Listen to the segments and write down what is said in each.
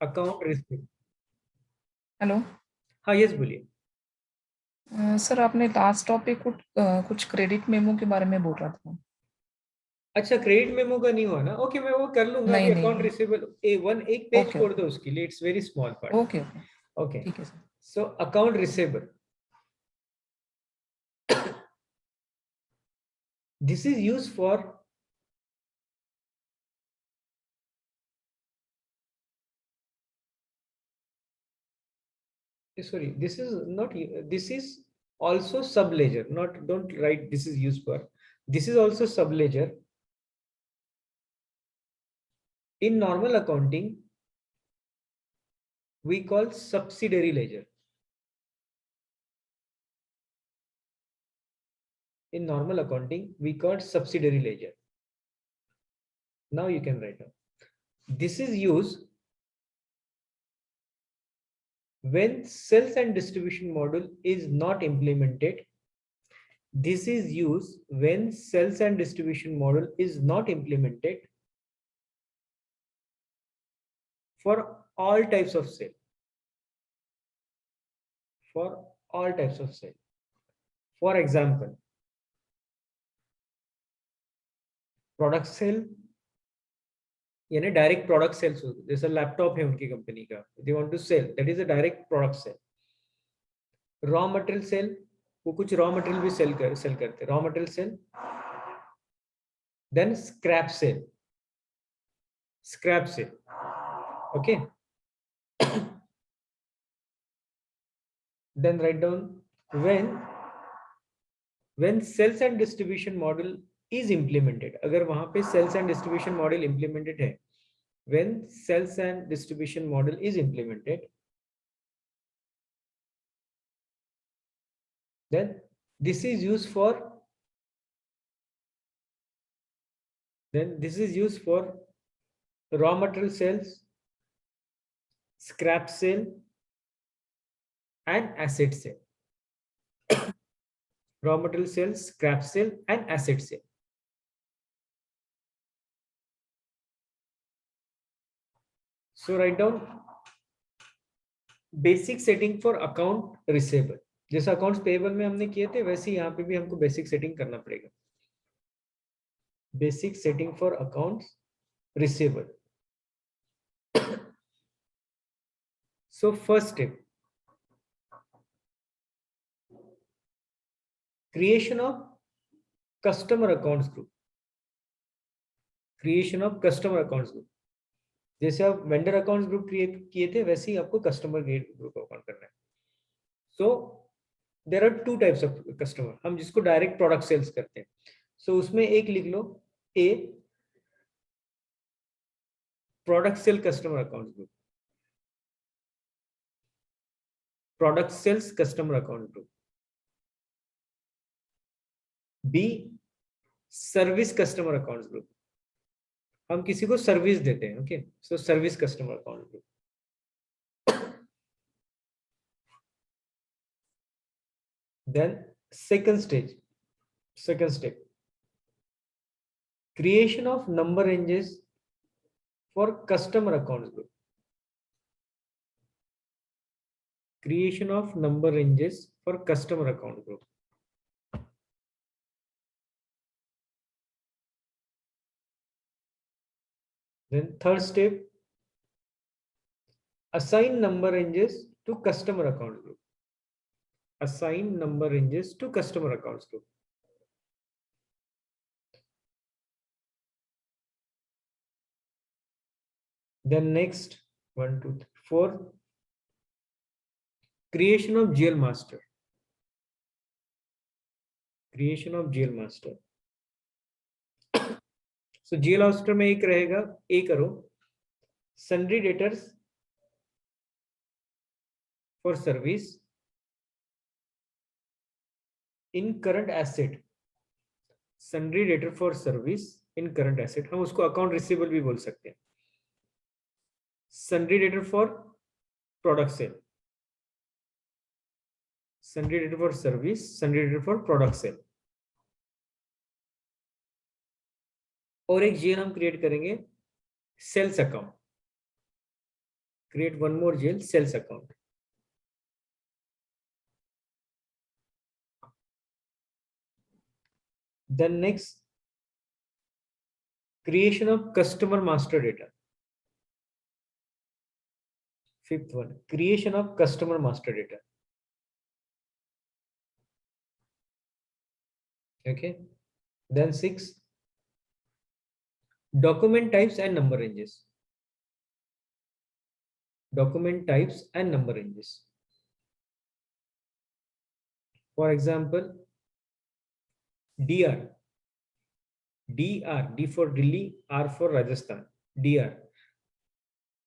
Account receive. Hello. हाँ, yes बोलिए। Sir आपने लास्ट टॉपिक कुछ क्रेडिट मेमो के बारे में बोल रहा था। अच्छा, क्रेडिट मेमो का नहीं हुआ ना? ओके, मैं वो कर लूंगा नहीं अभी। अकाउंट नहीं। रिसीवेबल A1 एक पेज ओके छोड़ ओके दो उसके लिए, it's very small part. Okay okay. Okay, ठीक है sir. So account receivable, this is use for sorry, this is not, this is also sub ledger, not, don't write this is used for, this is also sub ledger. In normal accounting we call subsidiary ledger. In normal accounting we call subsidiary ledger. Now you can write down, this is used when sales and distribution model is not implemented. This is used when sales and distribution model is not implemented for all types of sale. For all types of sale. For example, product sale, यानी direct product sales होती है। जैसे laptop है उनकी company का, they want to sell, that is a direct product sale. Raw material sale, वो कुछ raw material भी सेल करते हैं, raw material sale. Then scrap sale, scrap sale, okay. Then write down, when sales and distribution model is implemented, अगर वहां पे sales and distribution model implemented है, when sales and distribution model is implemented, then this is used for, raw material sales, scrap sale and asset sale. Raw material sales, scrap sale and asset sale. So write down basic setting for account receivable. जैसे accounts payable में हमने किए थे, वैसे यहाँ पे भी हमको बेसिक सेटिंग करना पड़ेगा। Basic setting for accounts receivable. So first step, creation of customer accounts group. Creation of customer accounts group. जैसे आप वेंडर अकाउंट्स ग्रुप क्रिएट किए थे, वैसे ही आपको कस्टमर ग्रुप अकाउंट करना है। So there are two types of customer, हम जिसको डायरेक्ट प्रोडक्ट सेल्स करते हैं। सो उसमें एक लिख लो, A product sale customer account group, product sales customer account group. B service customer account group, हम किसी को सर्विस देते हैं, okay, so service customer account group. Then second step, creation of number ranges for customer accounts group. Creation of number ranges for customer account group. Then third step, assign number ranges to customer account group. Assign number ranges to customer accounts group. Then next, 1, 2, 3, 4, creation of GL master. Creation of GL master. So GL master में एक रहेगा, ए करो, sundry debtors for service in current asset. Sundry debtor for service in current asset, हम उसको account receivable भी बोल सकते हैं। Sundry debtor for product sale, sundry debtor for service, sundry debtor for product sale। और एक जीएल हम create करेंगे sales account. create one more GL, sales account. Then next, creation of customer master data. Fifth one, creation of customer master data. Okay. Then 6, document types and number ranges. Document types and number ranges. For example, DR. DR, D for Delhi, R for Rajasthan. DR.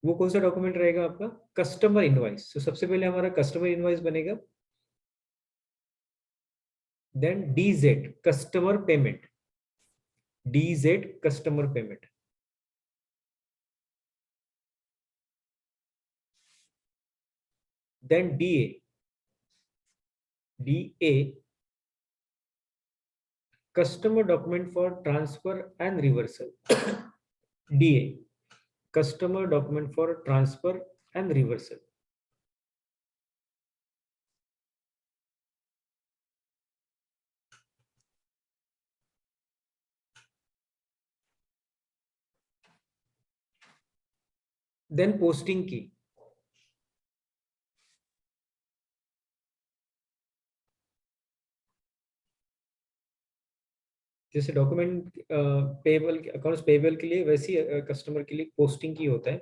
वो कौन सा document रहेगा आपका? Customer invoice. तो सबसे पहले हमारा customer invoice बनेगा. Then DZ, customer payment. DZ, customer payment. Then DA. DA, customer document for transfer and reversal. DA, customer document for transfer and reversal. Then posting key. जैसे document payable accounts payable के लिए वैसे ही customer के लिए posting की होता है.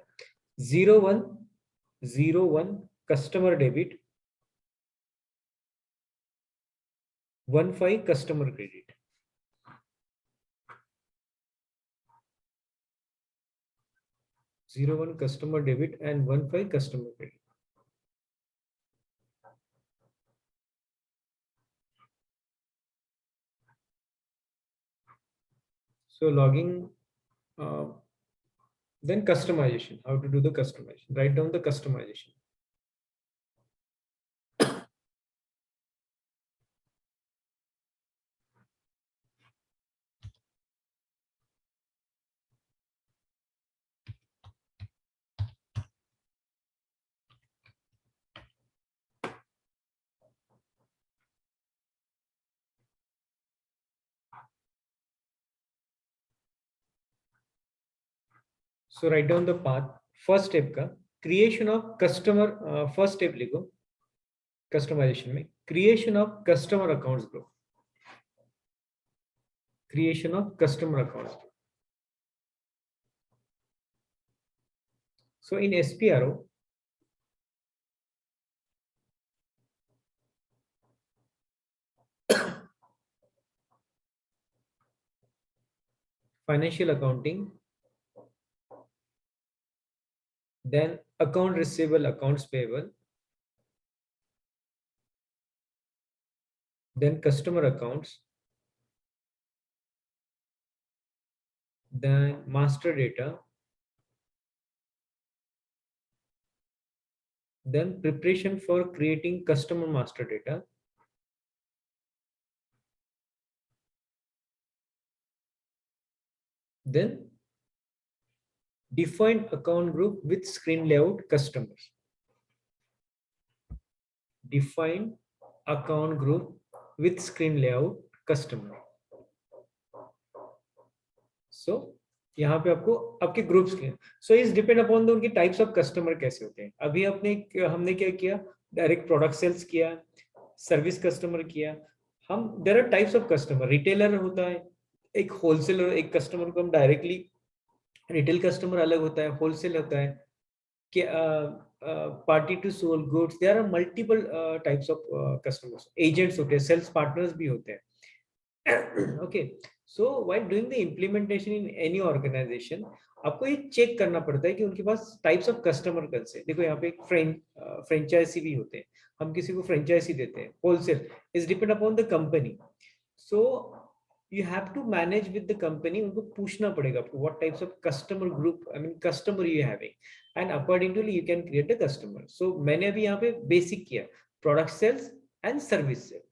0101 customer debit, 15 customer credit. 01 customer debit and 15 customer credit. So logging, then customization. How to do the customization? Write down the customization. So write down the path. First step का creation of customer. First step लिखो customization में creation of customer accounts group. Creation of customer accounts group. So in SPRO, financial accounting, then account receivable, accounts payable, then customer accounts, then master data, then preparation for creating customer master data, then define account group with screen layout customers. Define account group with screen layout customer. So यहाँ पे आपको आपके groups के so is depend upon the उनके types of customer कैसे होते हैं. अभी हमने क्या किया? डायरेक्ट प्रोडक्ट सेल्स किया, सर्विस कस्टमर किया. हम there are types of customer. Retailer होता है, एक होलसेलर, एक कस्टमर को हम डायरेक्टली रिटेल कस्टमर अलग होता है, होलसेल होता है कि party to sell goods. There are multiple types of customers. Agents होते हैं, सेल्स पार्टनर्स भी होते हैं. Okay. So while doing the implementation in any organization, आपको ये चेक करना पड़ता है कि उनके पास टाइप्स ऑफ कस्टमर कौन से. देखो यहाँ पे एक फ्रेंचाइजी भी होते हैं. हम किसी को फ्रेंचाइजी देते हैं. Wholesale is depend upon the company. So you have to manage with the company. उनको पूछना पड़ेगा आपको what types of customer group, I mean customer you having, and accordingly you can create a customer. So मैंने अभी यहाँ पे basic किया product sales and service sale.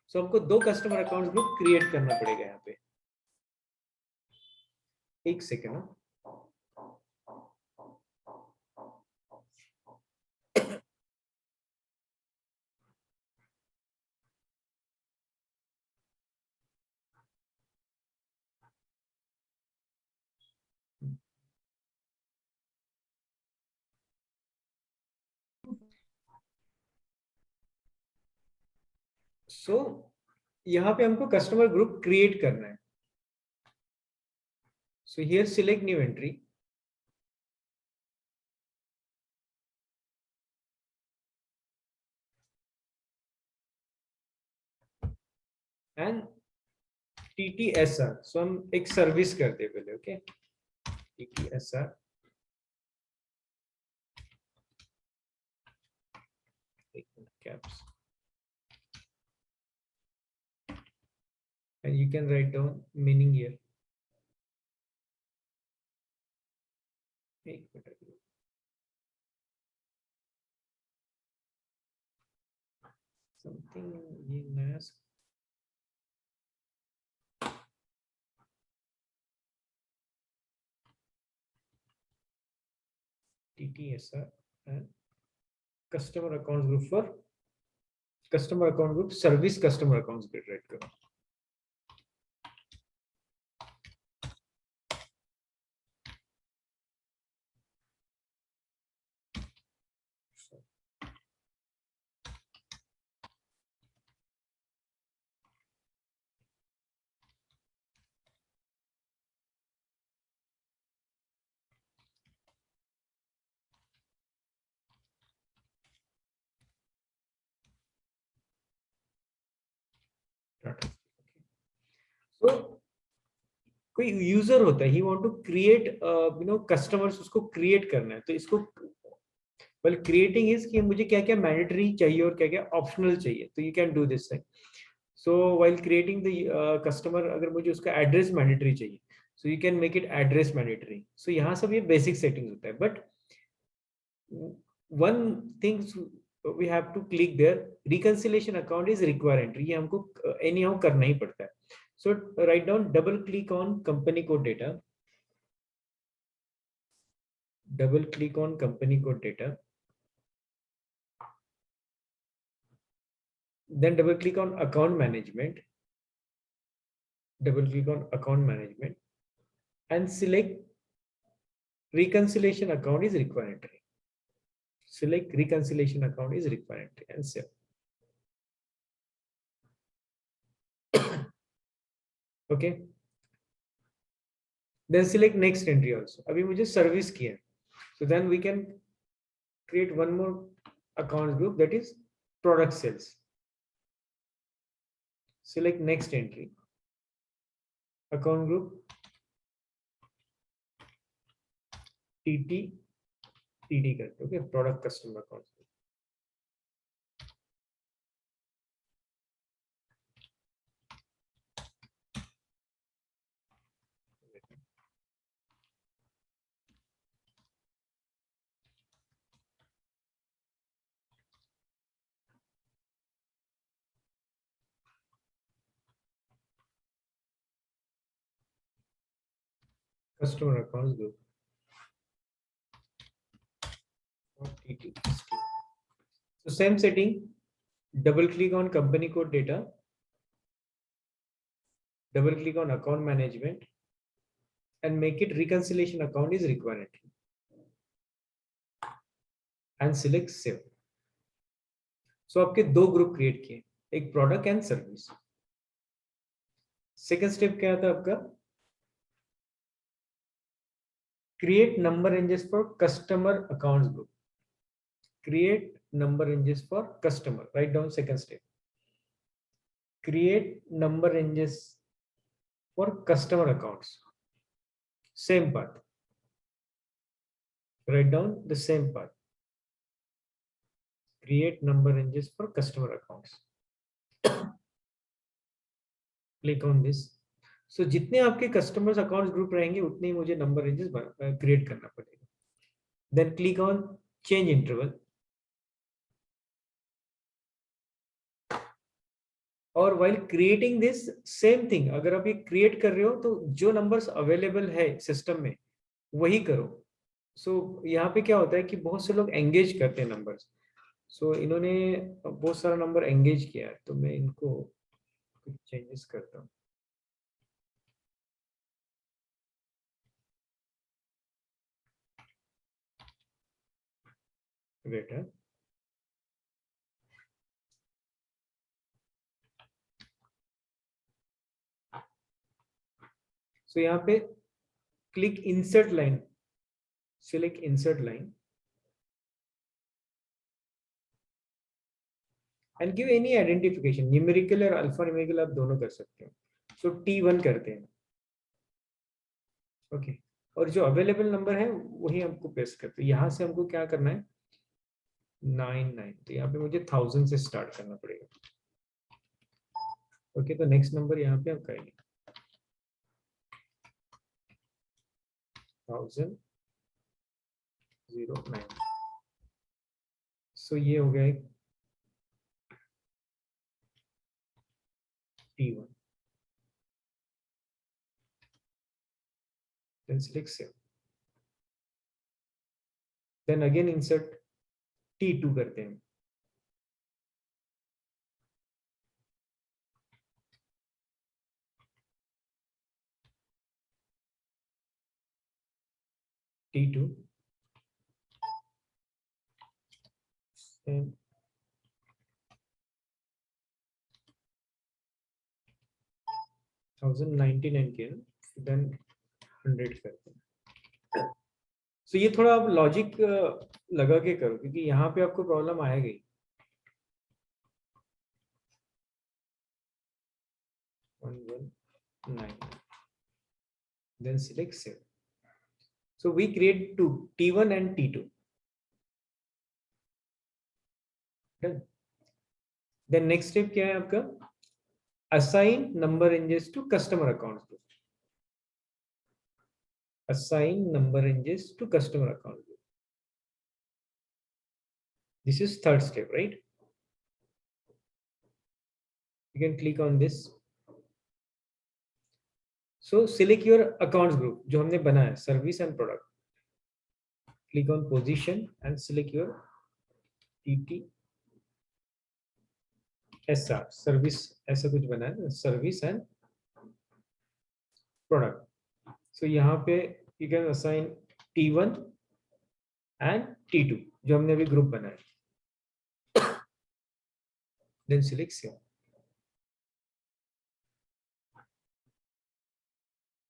So हमको 2 कस्टमर अकाउंट ग्रुप क्रिएट करना पड़ेगा यहाँ पे. एक सेकेंड. सो यहाँ पे हमको कस्टमर ग्रुप क्रिएट करना है. So here select new entry. And TTSR. So हम एक सर्विस करते हैं पहले. Okay, TTSR. Caps. And you can write down meaning here. एक मिनट. Something ये नया TTSR and customer accounts group for customer account group service customer accounts group write करो. So कोई यूजर होता है, he want to create customers, उसको create करना है. तो इसको वेल क्रिएटिंग इज कि मुझे क्या क्या मैंडेटरी चाहिए और क्या क्या ऑप्शनल चाहिए. तो you can do this thing. So while creating the customer, अगर मुझे उसका एड्रेस मैंडेटरी चाहिए, so you can make it address mandatory. So यहाँ सब ये बेसिक सेटिंग्स होता है. But one thing we have to click there, reconciliation account is require entry. ये हमको एनी हाउ करना ही पड़ता है. So write down, double click on company code data, double click on company code data, then double click on account management, double click on account management and select reconciliation account is required entry. Select reconciliation account is required entry and save. Okay, then select next entry also. अभी मुझे service की है. So then we can create one more account group, that is product sales. Select next entry, account group TD करते. Okay, product customer account. Customer accounts group. So same setting, double click on company code data, double click on account management and make it reconciliation account is required and select save. So आपके दो group create किए, एक product and service. Second step क्या था आपका, create number ranges for customer accounts group. Create number ranges for customer. Write down second step. Create number ranges for customer accounts. Same path. Write down the same path. Create number ranges for customer accounts. Click on this. So जितने आपके customers accounts group रहेंगे उतने ही मुझे number ranges create करना पड़ेगा. Then click on change interval. और while creating this same thing, अगर आप ये create कर रहे हो तो जो numbers available है system में वही करो. So यहाँ पे क्या होता है कि बहुत से लोग engage करते हैं numbers. So इन्होंने बहुत सारा number engage किया है, तो मैं इनको कुछ changes करता हूँ. Wait, So यहाँ पे click insert line, select insert line and give any identification, numerical और alphanumerical आप दोनों कर सकते हो. So T1 करते हैं. ओके, और जो अवेलेबल नंबर है वही हमको पेस्ट करते हैं. यहाँ से हमको क्या करना है 99, तो यहाँ पे मुझे 1000 से स्टार्ट करना पड़ेगा. ओके, तो नेक्स्ट नंबर यहाँ पे हम करेंगे 1009. सो ये हो गया T1. Then select save. Then again insert T2 करते हैं. T2 and 1099 के, then 100 करते हैं. So ये थोड़ा आप लॉजिक लगा के करो क्योंकि यहाँ पे आपको प्रॉब्लम आएगी. 1199. Then select save. So we create two, T1 and T2. Done. Then next step क्या है आपका? Assign number ranges to customer accounts group. Assign number ranges to customer account group. This is third step, right? You can click on this. So select your accounts group जो हमने बनाया है, service and product. Click on position and select your TT SR service, ऐसा कुछ बना है service and product. So यहाँ पे you can assign T1 and T2 जो हमने अभी ग्रुप बनाया. Then select save.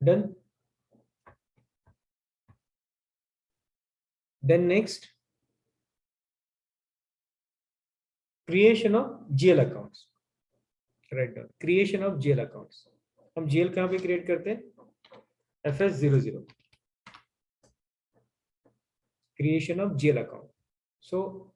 Done. Then next, creation of GL accounts. Write down creation of GL accounts. हम GL कहाँ पे create करते हैं? FS00. Creation of GL account. So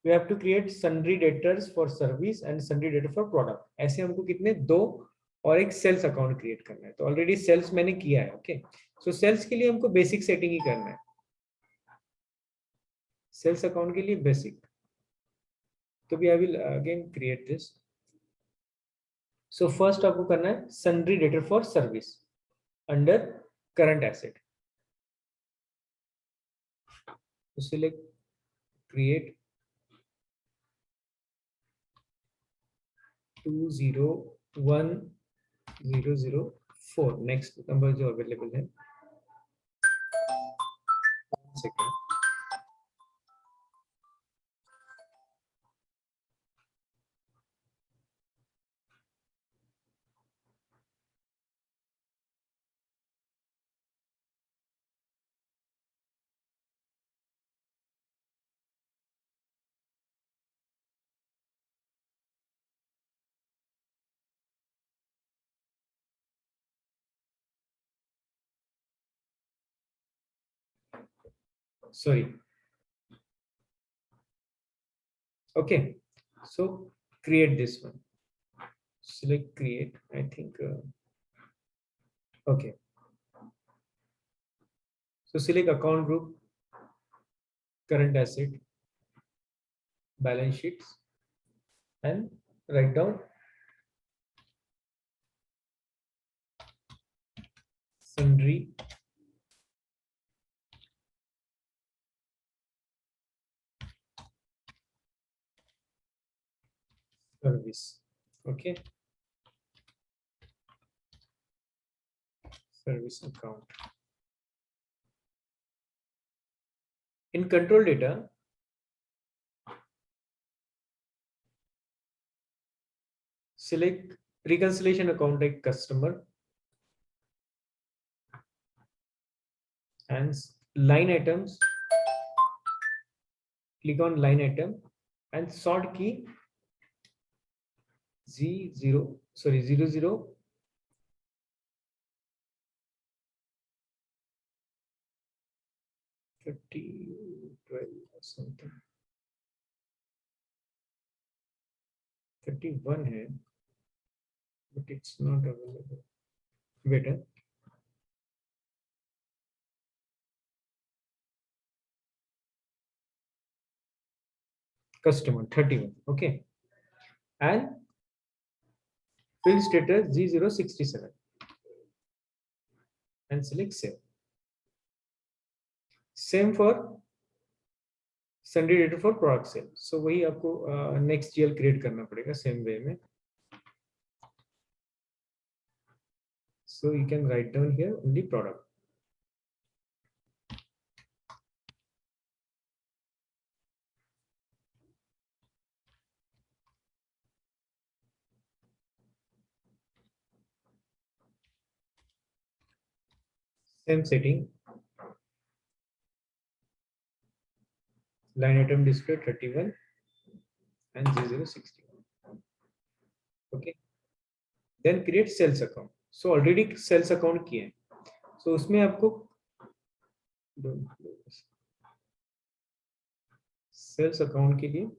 we have to create sundry debtors for service and sundry debtor for product. ऐसे हमको कितने दो और एक सेल्स अकाउंट क्रिएट करना है. तो ऑलरेडी सेल्स मैंने किया है. ओके, सो सेल्स के लिए हमको बेसिक सेटिंग ही करना है. सेल्स अकाउंट के लिए बेसिक. तो भी I will again create this. So first आपको करना है sundry debtor for service under current asset. Select create 201004. Next number जो अवेलेबल है. Second. Sorry. Okay, so create this one. Select create. I think okay. So select account group, current asset, balance sheets, and write down sundry service. Okay, service account. In control data, select reconciliation account like customer, and line items, click on line item and sort key Z0, sorry, 00 50 12 or something 31 है, but it's not available. Wait, customer 31, okay, and field status G067 and select save. Same for Sunday data for product sale. So वही आपको next GL create करना पड़ेगा same way में. So you can write down here only product. Same setting. Line item display 31 and G061. Okay. Then create sales account. So already sales account किए हैं. So उसमें आपको sales account के लिए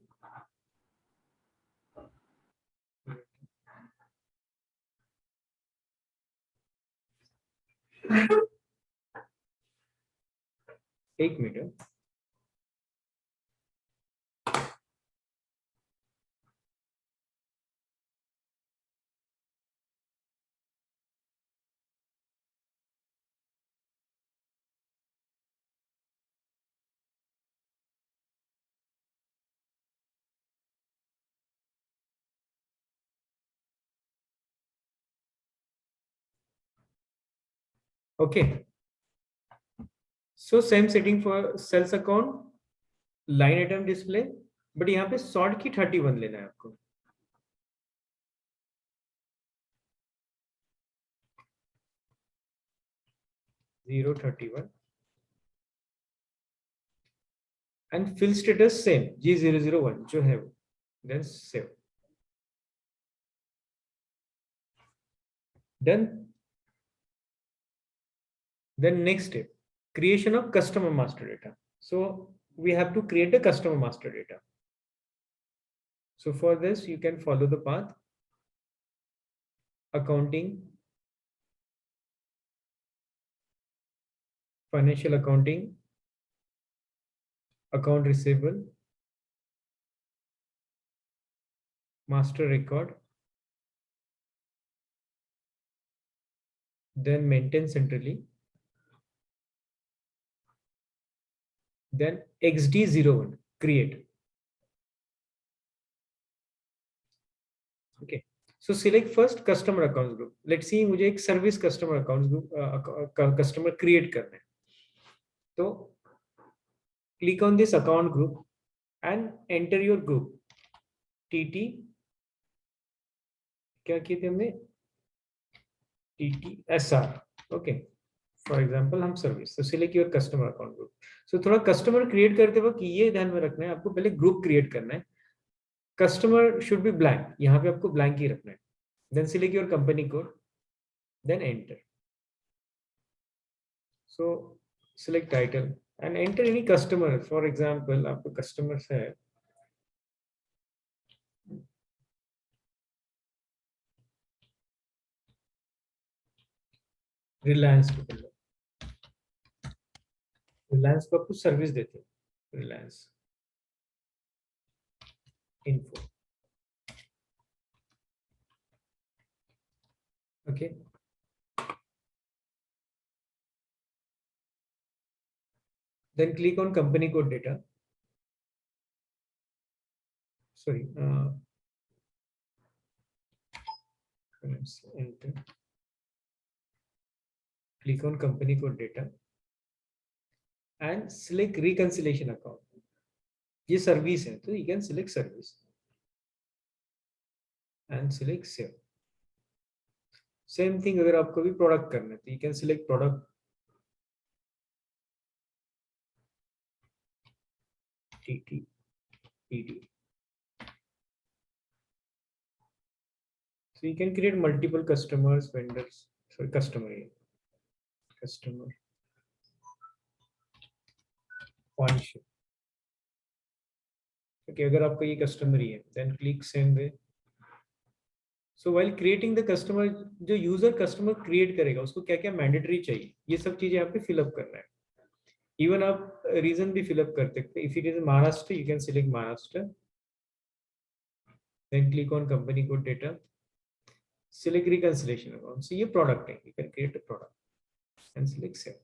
एक minute. Okay. So same setting for sales account, line item display, but यहाँ पे sort की 31 लेना है आपको. 031 and fill status same G001 जो है वो. Then save. Done. Then next step, creation of customer master data. So we have to create a customer master data. So for this, you can follow the path. Accounting, financial accounting, account receivable, master record, then maintain centrally, then XD01, create. Okay. So select first customer accounts group. Let's see मुझे एक service customer accounts group customer create करना है. तो click on this account group and enter your group. TT क्या किए थे हमने? TTSR. Okay. For example, हम service. So select your customer account group. So थोड़ा customer create करते वक्त ये ध्यान में रखना है, आपको पहले group create करना है. Customer should be blank. यहाँ पे आपको blank ही रखना है. Then select your company code. Then enter. So select title and enter any customer. For example, आपको customers है. Reliance को पहले. Reliance को आपको सर्विस देते हैं. Reliance info. Okay. Then click on company code data. Sorry. Enter. Click on company code data and select reconciliation account. ये service है तो you can select service and select save. Same thing अगर आपको भी product करना है तो you can select product TTED. So you can create multiple customers, vendors, sorry, customer partnership. Okay, अगर आपका ये कस्टमर ही है, then click same way. So while creating the customer, जो यूजर कस्टमर क्रिएट करेगा उसको क्या क्या मैंडेटरी चाहिए, ये सब चीजें यहाँ पे फिलअप करना है. इवन आप रीजन भी फिलअप कर सकते हैं. If it is Maharashtra, you can select Maharashtra, then click on company code data, select reconciliation account. So ये प्रोडक्ट है, you can create a product and select save.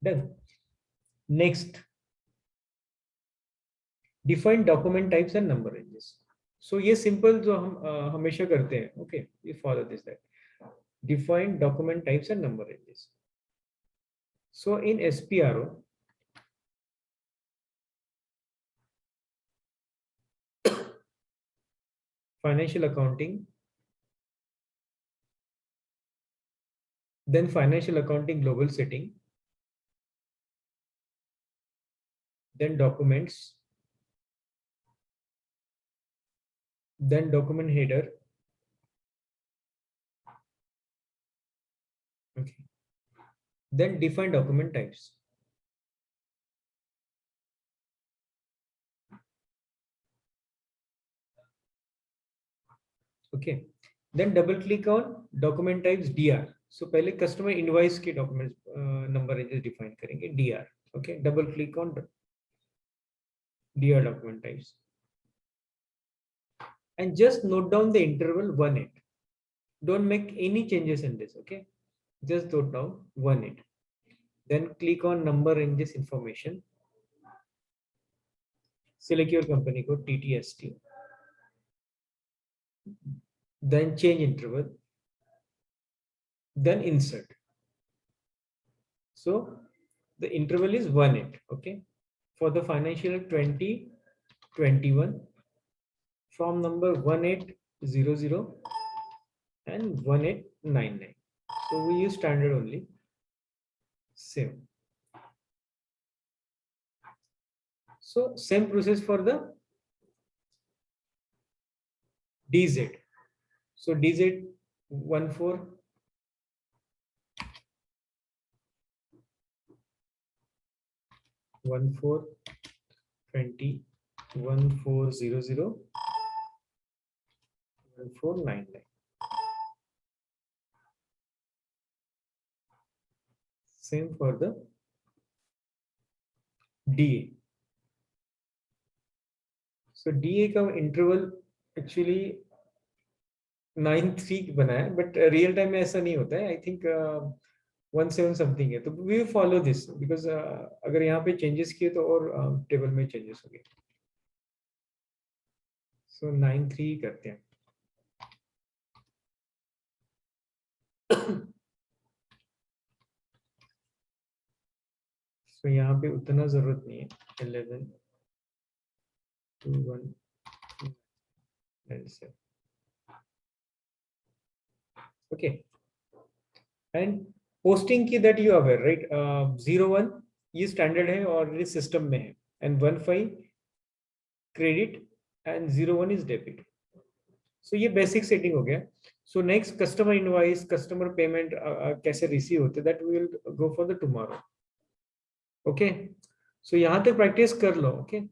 Done. Next, define document types and number ranges. So ये simple जो हम हमेशा करते हैं. Okay, we follow this that. Define document types and number ranges. So in SPRO, financial accounting, then financial accounting global setting, then documents, then document header. Okay. Then define document types. Okay. Then double click on document types DR. So पहले customer invoice के documents number ranges define करेंगे DR. Okay. Double click on DR document types. And just note down the interval 1-8. Don't make any changes in this. Okay. Just note down 1-8. Then click on number ranges information. Select your company code TTST. Then change interval. Then insert. So the interval is 1-8. Okay. For the financial 2021, from number 1800 and 1899. So we use standard only. Same. So same process for the DZ. So DZ 14 20 1400 1499. Same for the DA. So DA का interval actually 9-3 बना है, but real time में ऐसा नहीं होता है. I think 17 something है. तो we follow this because अगर यहाँ पे changes किए तो और table में changes हो गए. So 9-3 करते हैं. So यहाँ पे उतना जरूरत नहीं है. 11 2 1 and 7. Okay. And posting की that you are aware, right? 01 ये standard है और ये system में है, and 15 credit and 01 is debit. So ये basic setting हो गया. So next customer invoice, customer payment कैसे receive होते, that we will go for the tomorrow. Okay. So यहाँ तक practice कर लो. Okay.